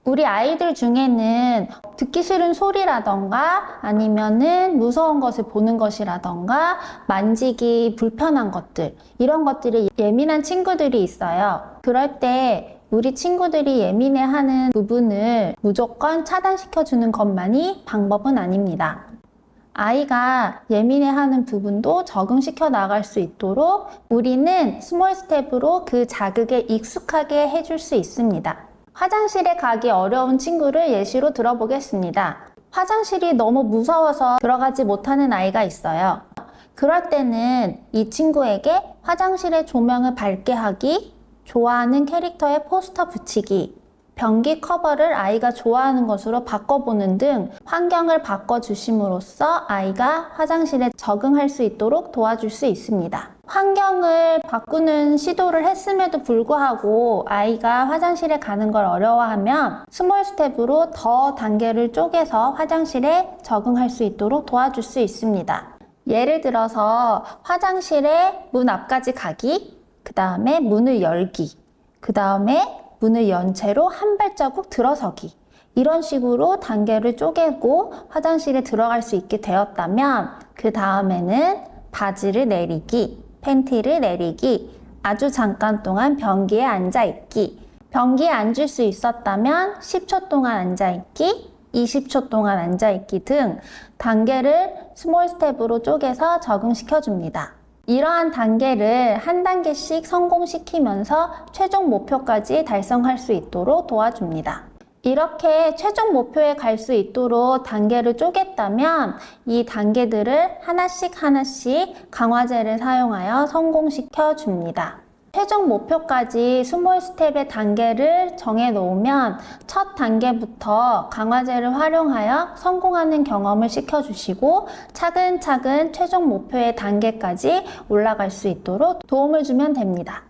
우리 아이들 중에는 듣기 싫은 소리라던가 아니면은 무서운 것을 보는 것이라던가 만지기 불편한 것들, 이런 것들이 예민한 친구들이 있어요. 그럴 때 우리 친구들이 예민해하는 부분을 무조건 차단시켜주는 것만이 방법은 아닙니다. 아이가 예민해하는 부분도 적응시켜 나갈 수 있도록 우리는 스몰 스텝으로 그 자극에 익숙하게 해줄 수 있습니다. 화장실에 가기 어려운 친구를 예시로 들어보겠습니다. 화장실이 너무 무서워서 들어가지 못하는 아이가 있어요. 그럴 때는 이 친구에게 화장실의 조명을 밝게 하기, 좋아하는 캐릭터의 포스터 붙이기, 변기 커버를 아이가 좋아하는 것으로 바꿔보는 등 환경을 바꿔주심으로써 아이가 화장실에 적응할 수 있도록 도와줄 수 있습니다. 환경을 바꾸는 시도를 했음에도 불구하고 아이가 화장실에 가는 걸 어려워하면 스몰 스텝으로 더 단계를 쪼개서 화장실에 적응할 수 있도록 도와줄 수 있습니다. 예를 들어서 화장실에 문 앞까지 가기, 그 다음에 문을 열기, 그 다음에 문을 연 채로 한 발자국 들어서기, 이런 식으로 단계를 쪼개고 화장실에 들어갈 수 있게 되었다면 그 다음에는 바지를 내리기, 팬티를 내리기, 아주 잠깐 동안 변기에 앉아있기, 변기에 앉을 수 있었다면 10초 동안 앉아있기, 20초 동안 앉아있기 등 단계를 스몰 스텝으로 쪼개서 적응시켜줍니다. 이러한 단계를 한 단계씩 성공시키면서 최종 목표까지 달성할 수 있도록 도와줍니다. 이렇게 최종 목표에 갈 수 있도록 단계를 쪼갰다면 이 단계들을 하나씩 강화제를 사용하여 성공시켜 줍니다. 최종 목표까지 스몰 스텝의 단계를 정해 놓으면 첫 단계부터 강화제를 활용하여 성공하는 경험을 시켜주시고 차근차근 최종 목표의 단계까지 올라갈 수 있도록 도움을 주면 됩니다.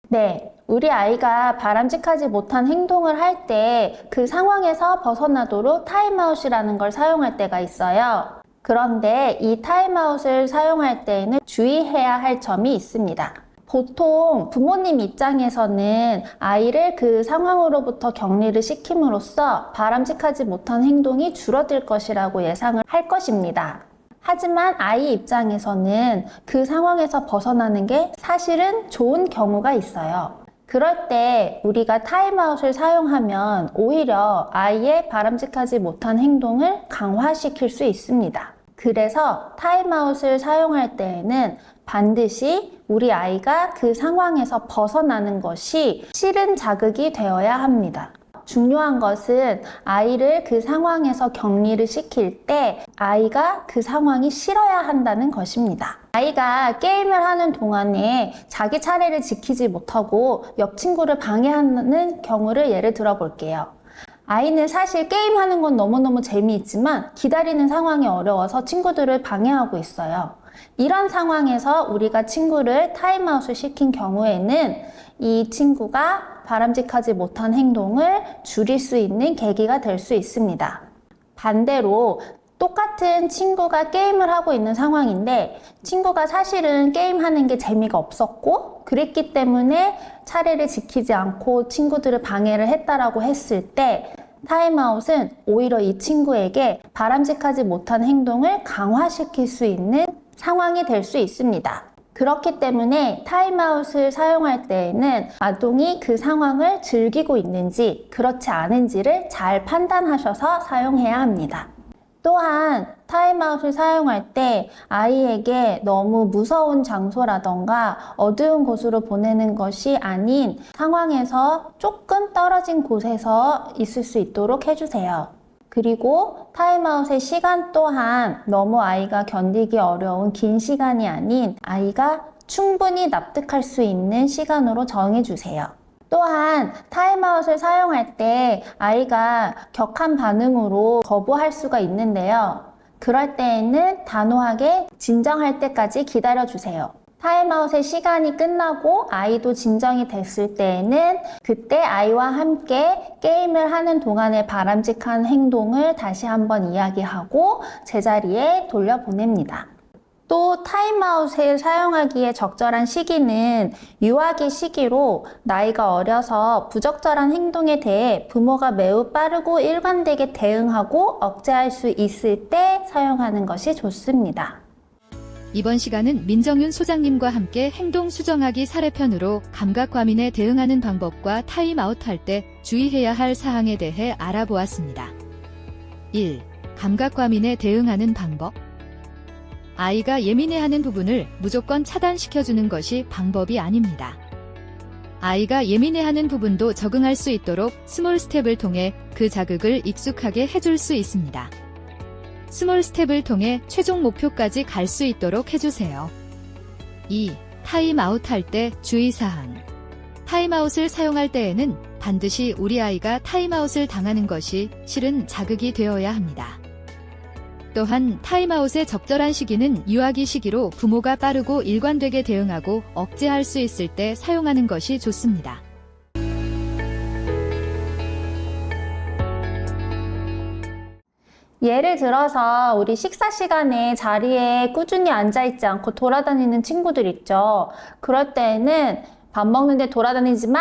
네, 우리 아이가 바람직하지 못한 행동을 할 때 그 상황에서 벗어나도록 타임아웃이라는 걸 사용할 때가 있어요. 그런데 이 타임아웃을 사용할 때에는 주의해야 할 점이 있습니다. 보통 부모님 입장에서는 아이를 그 상황으로부터 격리를 시킴으로써 바람직하지 못한 행동이 줄어들 것이라고 예상을 할 것입니다. 하지만 아이 입장에서는 그 상황에서 벗어나는 게 사실은 좋은 경우가 있어요. 그럴 때 우리가 타임아웃을 사용하면 오히려 아이의 바람직하지 못한 행동을 강화시킬 수 있습니다. 그래서 타임아웃을 사용할 때에는 반드시 우리 아이가 그 상황에서 벗어나는 것이 싫은 자극이 되어야 합니다. 중요한 것은 아이를 그 상황에서 격리를 시킬 때 아이가 그 상황이 싫어야 한다는 것입니다. 아이가 게임을 하는 동안에 자기 차례를 지키지 못하고 옆 친구를 방해하는 경우를 예를 들어 볼게요. 아이는 사실 게임하는 건 너무너무 재미있지만 기다리는 상황이 어려워서 친구들을 방해하고 있어요. 이런 상황에서 우리가 친구를 타임아웃을 시킨 경우에는 이 친구가 바람직하지 못한 행동을 줄일 수 있는 계기가 될 수 있습니다. 반대로 똑같은 친구가 게임을 하고 있는 상황인데 친구가 사실은 게임하는 게 재미가 없었고 그랬기 때문에 차례를 지키지 않고 친구들을 방해를 했다라고 했을 때 타임아웃은 오히려 이 친구에게 바람직하지 못한 행동을 강화시킬 수 있는 상황이 될 수 있습니다. 그렇기 때문에 타임아웃을 사용할 때에는 아동이 그 상황을 즐기고 있는지 그렇지 않은지를 잘 판단하셔서 사용해야 합니다. 또한 타임아웃을 사용할 때 아이에게 너무 무서운 장소라던가 어두운 곳으로 보내는 것이 아닌 상황에서 조금 떨어진 곳에서 있을 수 있도록 해주세요. 그리고 타임아웃의 시간 또한 너무 아이가 견디기 어려운 긴 시간이 아닌 아이가 충분히 납득할 수 있는 시간으로 정해주세요. 또한 타임아웃을 사용할 때 아이가 격한 반응으로 거부할 수가 있는데요. 그럴 때에는 단호하게 진정할 때까지 기다려주세요. 타임아웃의 시간이 끝나고 아이도 진정이 됐을 때에는 그때 아이와 함께 게임을 하는 동안의 바람직한 행동을 다시 한번 이야기하고 제자리에 돌려보냅니다. 또 타임아웃을 사용하기에 적절한 시기는 유아기 시기로 나이가 어려서 부적절한 행동에 대해 부모가 매우 빠르고 일관되게 대응하고 억제할 수 있을 때 사용하는 것이 좋습니다. 이번 시간은 민정윤 소장님과 함께 행동 수정하기 사례편으로 감각과민에 대응하는 방법과 타임아웃할 때 주의해야 할 사항에 대해 알아보았습니다. 1. 감각과민에 대응하는 방법. 아이가 예민해하는 부분을 무조건 차단시켜주는 것이 방법이 아닙니다. 아이가 예민해하는 부분도 적응할 수 있도록 스몰 스텝을 통해 그 자극을 익숙하게 해줄 수 있습니다. 스몰 스텝을 통해 최종 목표까지 갈 수 있도록 해주세요. 2. 타임아웃 할 때 주의사항. 타임아웃을 사용할 때에는 반드시 우리 아이가 타임아웃을 당하는 것이 싫은 자극이 되어야 합니다. 또한 타임아웃의 적절한 시기는 유아기 시기로 부모가 빠르고 일관되게 대응하고 억제할 수 있을 때 사용하는 것이 좋습니다. 예를 들어서 우리 식사 시간에 자리에 꾸준히 앉아있지 않고 돌아다니는 친구들 있죠. 그럴 때에는 밥 먹는데 돌아다니지 마!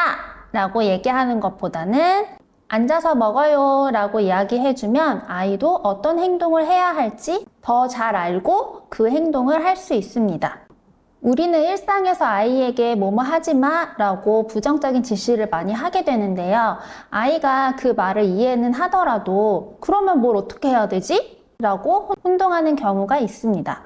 라고 얘기하는 것보다는 앉아서 먹어요 라고 이야기해주면 아이도 어떤 행동을 해야 할지 더 잘 알고 그 행동을 할 수 있습니다. 우리는 일상에서 아이에게 뭐뭐 하지 마 라고 부정적인 지시를 많이 하게 되는데요. 아이가 그 말을 이해는 하더라도 그러면 뭘 어떻게 해야 되지? 라고 혼동하는 경우가 있습니다.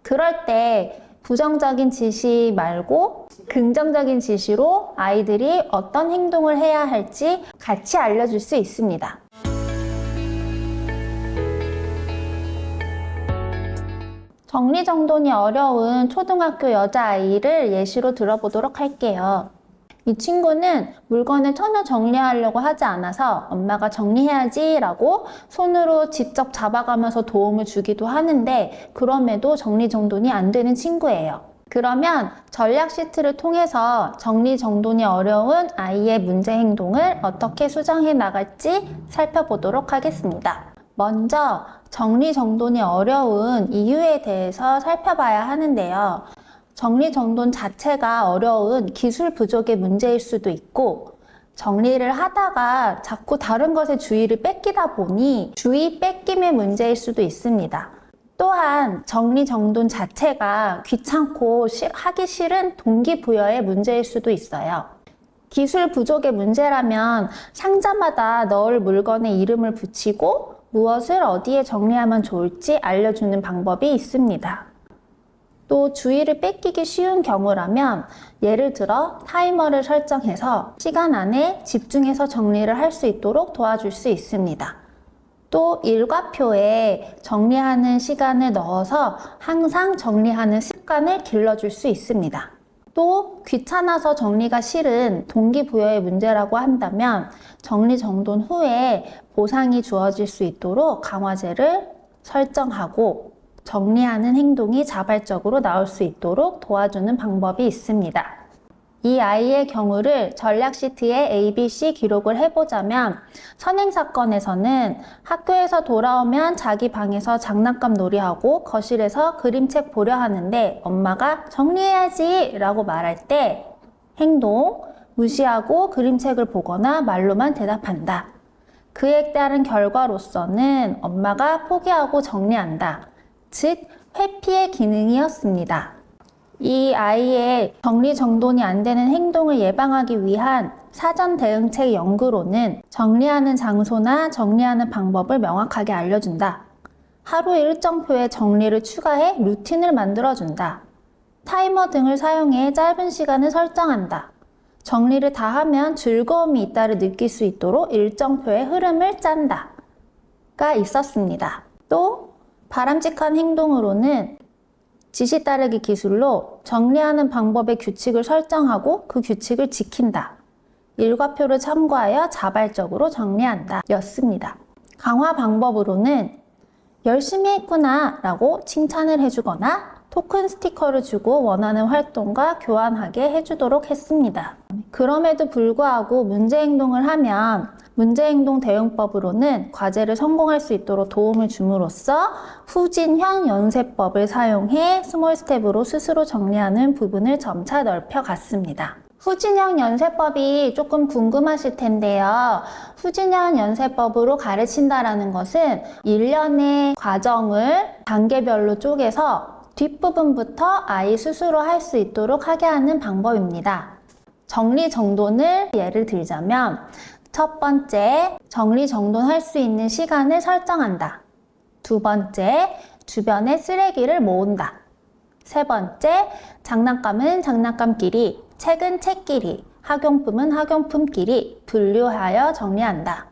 그럴 때 부정적인 지시 말고 긍정적인 지시로 아이들이 어떤 행동을 해야 할지 같이 알려줄 수 있습니다. 정리정돈이 어려운 초등학교 여자아이를 예시로 들어보도록 할게요. 이 친구는 물건을 전혀 정리하려고 하지 않아서 엄마가 정리해야지 라고 손으로 직접 잡아가면서 도움을 주기도 하는데 그럼에도 정리정돈이 안 되는 친구예요. 그러면 전략 시트를 통해서 정리정돈이 어려운 아이의 문제 행동을 어떻게 수정해 나갈지 살펴보도록 하겠습니다. 먼저 정리정돈이 어려운 이유에 대해서 살펴봐야 하는데요. 정리정돈 자체가 어려운 기술 부족의 문제일 수도 있고 정리를 하다가 자꾸 다른 것에 주의를 뺏기다 보니 주의 뺏김의 문제일 수도 있습니다. 또한 정리정돈 자체가 귀찮고 하기 싫은 동기부여의 문제일 수도 있어요. 기술 부족의 문제라면 상자마다 넣을 물건에 이름을 붙이고 무엇을 어디에 정리하면 좋을지 알려주는 방법이 있습니다. 또 주의를 뺏기기 쉬운 경우라면 예를 들어 타이머를 설정해서 시간 안에 집중해서 정리를 할 수 있도록 도와줄 수 있습니다. 또 일과표에 정리하는 시간을 넣어서 항상 정리하는 습관을 길러줄 수 있습니다. 또 귀찮아서 정리가 싫은 동기부여의 문제라고 한다면 정리정돈 후에 보상이 주어질 수 있도록 강화제를 설정하고 정리하는 행동이 자발적으로 나올 수 있도록 도와주는 방법이 있습니다. 이 아이의 경우를 전략 시트에 ABC 기록을 해보자면 선행사건에서는 학교에서 돌아오면 자기 방에서 장난감 놀이하고 거실에서 그림책 보려 하는데 엄마가 정리해야지 라고 말할 때 행동, 무시하고 그림책을 보거나 말로만 대답한다. 그에 따른 결과로서는 엄마가 포기하고 정리한다. 즉 회피의 기능이었습니다. 이 아이의 정리정돈이 안 되는 행동을 예방하기 위한 사전 대응책 연구로는 정리하는 장소나 정리하는 방법을 명확하게 알려준다. 하루 일정표에 정리를 추가해 루틴을 만들어준다. 타이머 등을 사용해 짧은 시간을 설정한다. 정리를 다 하면 즐거움이 있다를 느낄 수 있도록 일정표의 흐름을 짠다. 가 있었습니다. 또 바람직한 행동으로는 지시 따르기 기술로 정리하는 방법의 규칙을 설정하고 그 규칙을 지킨다. 일과표를 참고하여 자발적으로 정리한다. 였습니다. 강화 방법으로는 열심히 했구나 라고 칭찬을 해주거나 토큰 스티커를 주고 원하는 활동과 교환하게 해주도록 했습니다. 그럼에도 불구하고 문제 행동을 하면 문제행동 대응법으로는 과제를 성공할 수 있도록 도움을 줌으로써 후진형 연쇄법을 사용해 스몰 스텝으로 스스로 정리하는 부분을 점차 넓혀갔습니다. 후진형 연쇄법이 조금 궁금하실 텐데요. 후진형 연쇄법으로 가르친다라는 것은 일련의 과정을 단계별로 쪼개서 뒷부분부터 아이 스스로 할 수 있도록 하게 하는 방법입니다. 정리정돈을 예를 들자면 첫 번째, 정리정돈할 수 있는 시간을 설정한다. 두 번째, 주변에 쓰레기를 모은다. 세 번째, 장난감은 장난감끼리, 책은 책끼리, 학용품은 학용품끼리 분류하여 정리한다.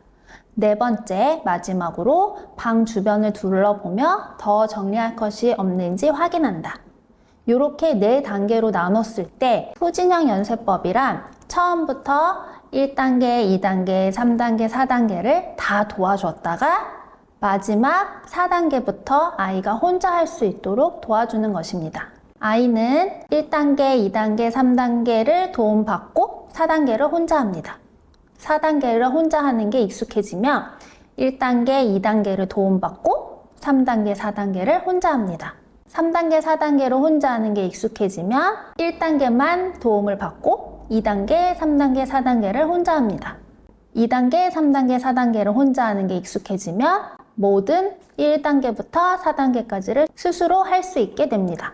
네 번째, 마지막으로 방 주변을 둘러보며 더 정리할 것이 없는지 확인한다. 이렇게 4단계로 나눴을 때 후진형 연쇄법이란 처음부터 1단계, 2단계, 3단계, 4단계를 다 도와줬다가 마지막 4단계부터 아이가 혼자 할 수 있도록 도와주는 것입니다. 아이는 1단계, 2단계, 3단계를 도움받고 4단계를 혼자 합니다. 4단계를 혼자 하는 게 익숙해지면 1단계, 2단계를 도움받고 3단계, 4단계를 혼자 합니다. 3단계, 4단계를 혼자 하는 게 익숙해지면 1단계만 도움을 받고 2단계, 3단계, 4단계를 혼자 합니다. 2단계, 3단계, 4단계를 혼자 하는 게 익숙해지면 모든 1단계부터 4단계까지를 스스로 할 수 있게 됩니다.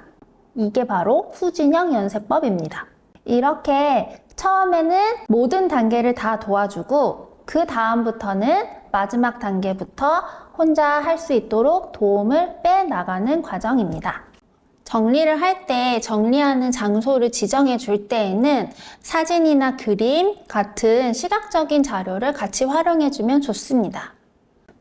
이게 바로 후진형 연쇄법입니다. 이렇게 처음에는 모든 단계를 다 도와주고 그 다음부터는 마지막 단계부터 혼자 할 수 있도록 도움을 빼나가는 과정입니다. 정리를 할 때 정리하는 장소를 지정해 줄 때에는 사진이나 그림 같은 시각적인 자료를 같이 활용해 주면 좋습니다.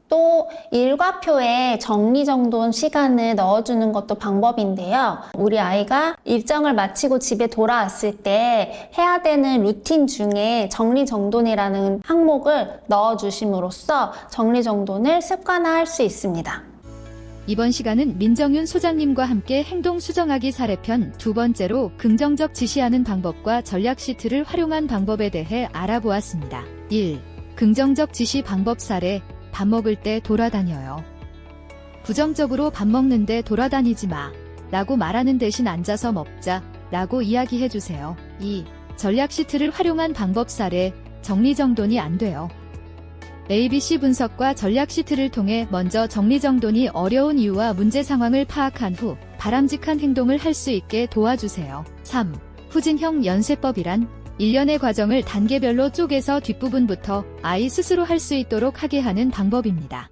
또 일과표에 정리정돈 시간을 넣어주는 것도 방법인데요. 우리 아이가 일정을 마치고 집에 돌아왔을 때 해야 되는 루틴 중에 정리정돈이라는 항목을 넣어주심으로써 정리정돈을 습관화할 수 있습니다. 이번 시간은 민정윤 소장님과 함께 행동 수정하기 사례편 두 번째로 긍정적 지시하는 방법과 전략 시트를 활용한 방법에 대해 알아보았습니다. 1. 긍정적 지시 방법 사례. 밥 먹을 때 돌아다녀요. 부정적으로 밥 먹는데 돌아다니지 마 라고 말하는 대신 앉아서 먹자 라고 이야기해주세요. 2. 전략 시트를 활용한 방법 사례. 정리정돈이 안 돼요. ABC 분석과 전략 시트를 통해 먼저 정리정돈이 어려운 이유와 문제 상황을 파악한 후 바람직한 행동을 할 수 있게 도와주세요. 3. 후진형 연쇄법이란 일련의 과정을 단계별로 쪼개서 뒷부분부터 아이 스스로 할 수 있도록 하게 하는 방법입니다.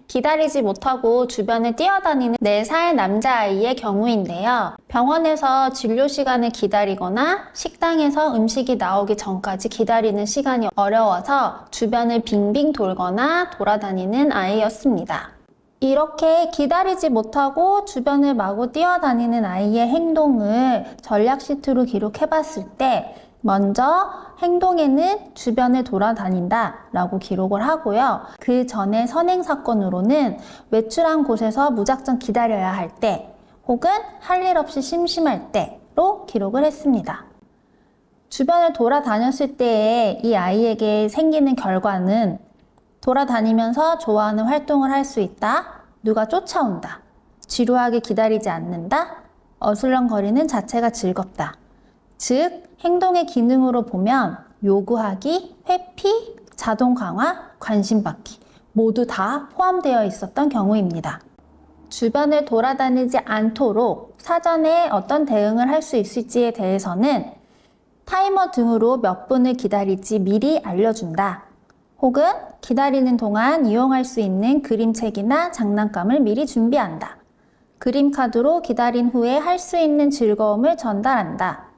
기다리지 못하고 주변을 뛰어다니는 4살 남자아이의 경우인데요. 병원에서 진료 시간을 기다리거나 식당에서 음식이 나오기 전까지 기다리는 시간이 어려워서 주변을 빙빙 돌거나 돌아다니는 아이였습니다. 이렇게 기다리지 못하고 주변을 마구 뛰어다니는 아이의 행동을 전략 시트로 기록해 봤을 때 먼저 행동에는 주변을 돌아다닌다 라고 기록을 하고요. 그 전에 선행 사건으로는 외출한 곳에서 무작정 기다려야 할 때 혹은 할 일 없이 심심할 때로 기록을 했습니다. 주변을 돌아다녔을 때에 이 아이에게 생기는 결과는 돌아다니면서 좋아하는 활동을 할 수 있다. 누가 쫓아온다. 지루하게 기다리지 않는다. 어슬렁거리는 자체가 즐겁다. 즉, 행동의 기능으로 보면 요구하기, 회피, 자동 강화, 관심받기 모두 다 포함되어 있었던 경우입니다. 주변을 돌아다니지 않도록 사전에 어떤 대응을 할 수 있을지에 대해서는 타이머 등으로 몇 분을 기다릴지 미리 알려준다. 혹은 기다리는 동안 이용할 수 있는 그림책이나 장난감을 미리 준비한다. 그림 카드로 기다린 후에 할 수 있는 즐거움을 전달한다.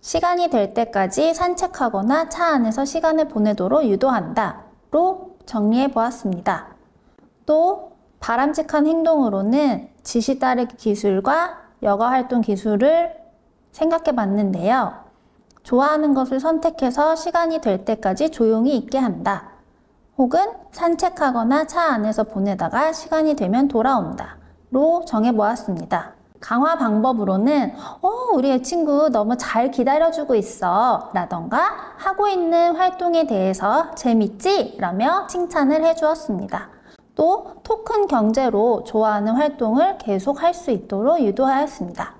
시간이 될 때까지 산책하거나 차 안에서 시간을 보내도록 유도한다. 로 정리해 보았습니다. 또 바람직한 행동으로는 지시 따르기 기술과 여가 활동 기술을 생각해 봤는데요. 좋아하는 것을 선택해서 시간이 될 때까지 조용히 있게 한다. 혹은 산책하거나 차 안에서 보내다가 시간이 되면 돌아온다. 로 정해보았습니다. 강화 방법으로는 우리 애 친구 너무 잘 기다려주고 있어 라던가 하고 있는 활동에 대해서 재밌지? 라며 칭찬을 해주었습니다. 또 토큰 경제로 좋아하는 활동을 계속 할 수 있도록 유도하였습니다.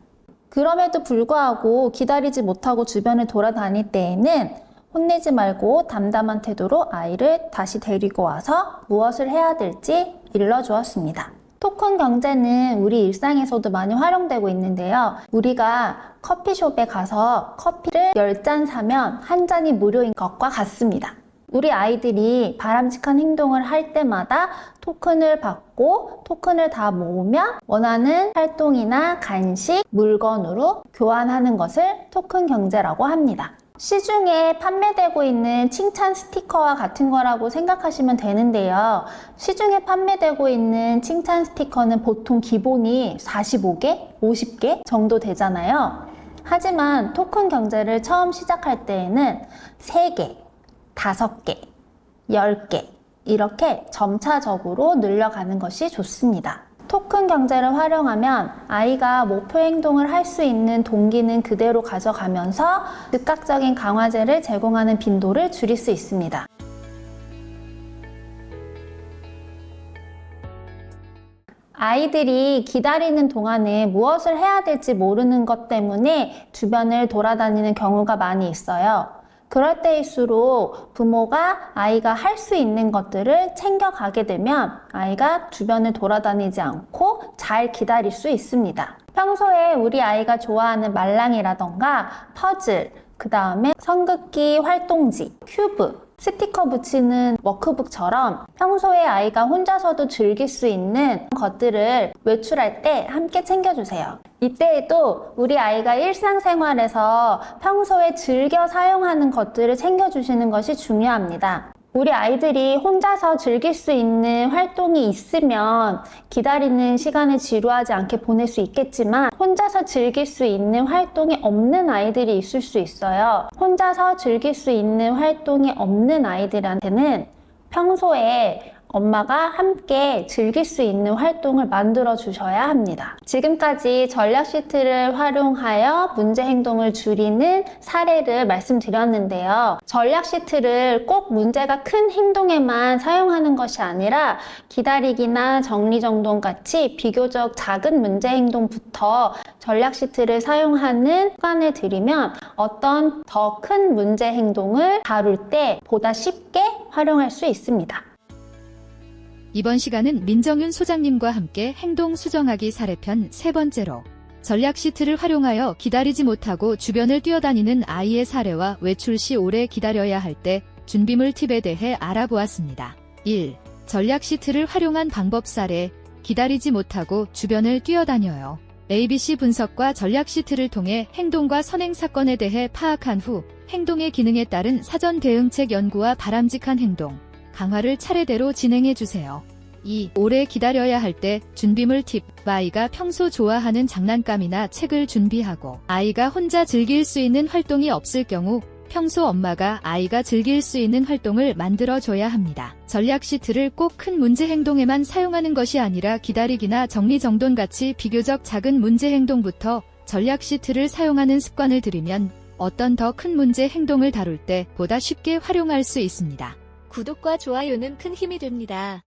그럼에도 불구하고 기다리지 못하고 주변을 돌아다닐 때에는 혼내지 말고 담담한 태도로 아이를 다시 데리고 와서 무엇을 해야 될지 일러주었습니다. 토큰 경제는 우리 일상에서도 많이 활용되고 있는데요. 우리가 커피숍에 가서 커피를 10잔 사면 한 잔이 무료인 것과 같습니다. 우리 아이들이 바람직한 행동을 할 때마다 토큰을 받고 토큰을 다 모으면 원하는 활동이나 간식, 물건으로 교환하는 것을 토큰 경제라고 합니다. 시중에 판매되고 있는 칭찬 스티커와 같은 거라고 생각하시면 되는데요. 시중에 판매되고 있는 칭찬 스티커는 보통 기본이 45개, 50개 정도 되잖아요. 하지만 토큰 경제를 처음 시작할 때에는 3개, 5개, 10개 이렇게 점차적으로 늘려가는 것이 좋습니다. 토큰 경제를 활용하면 아이가 목표 행동을 할 수 있는 동기는 그대로 가져가면서 즉각적인 강화제를 제공하는 빈도를 줄일 수 있습니다. 아이들이 기다리는 동안에 무엇을 해야 될지 모르는 것 때문에 주변을 돌아다니는 경우가 많이 있어요. 그럴 때일수록 부모가 아이가 할 수 있는 것들을 챙겨가게 되면 아이가 주변을 돌아다니지 않고 잘 기다릴 수 있습니다. 평소에 우리 아이가 좋아하는 말랑이라던가 퍼즐, 그 다음에 선긋기 활동지, 큐브, 스티커 붙이는 워크북처럼 평소에 아이가 혼자서도 즐길 수 있는 것들을 외출할 때 함께 챙겨주세요. 이때에도 우리 아이가 일상생활에서 평소에 즐겨 사용하는 것들을 챙겨주시는 것이 중요합니다. 우리 아이들이 혼자서 즐길 수 있는 활동이 있으면 기다리는 시간을 지루하지 않게 보낼 수 있겠지만 혼자서 즐길 수 있는 활동이 없는 아이들이 있을 수 있어요. 혼자서 즐길 수 있는 활동이 없는 아이들한테는 평소에 엄마가 함께 즐길 수 있는 활동을 만들어 주셔야 합니다. 지금까지 전략 시트를 활용하여 문제 행동을 줄이는 사례를 말씀드렸는데요. 전략 시트를 꼭 문제가 큰 행동에만 사용하는 것이 아니라 기다리기나 정리정돈 같이 비교적 작은 문제 행동부터 전략 시트를 사용하는 습관을 들이면 어떤 더 큰 문제 행동을 다룰 때 보다 쉽게 활용할 수 있습니다. 이번 시간은 민정윤 소장님과 함께 행동 수정하기 사례편 3번째로 전략 시트를 활용하여 기다리지 못하고 주변을 뛰어다니는 아이의 사례와 외출 시 오래 기다려야 할 때 준비물 팁에 대해 알아보았습니다. 1. 전략 시트를 활용한 방법 사례. 기다리지 못하고 주변을 뛰어다녀요. ABC 분석과 전략 시트를 통해 행동과 선행 사건에 대해 파악한 후 행동의 기능에 따른 사전 대응책 연구와 바람직한 행동, 강화를 차례대로 진행해주세요. 2. 오래 기다려야 할 때 준비물 팁. 아이가 평소 좋아하는 장난감이나 책을 준비하고 아이가 혼자 즐길 수 있는 활동이 없을 경우 평소 엄마가 아이가 즐길 수 있는 활동을 만들어줘야 합니다. 전략 시트를 꼭 큰 문제 행동에만 사용하는 것이 아니라 기다리기나 정리정돈 같이 비교적 작은 문제 행동부터 전략 시트를 사용하는 습관을 들이면 어떤 더 큰 문제 행동을 다룰 때 보다 쉽게 활용할 수 있습니다. 구독과 좋아요는 큰 힘이 됩니다.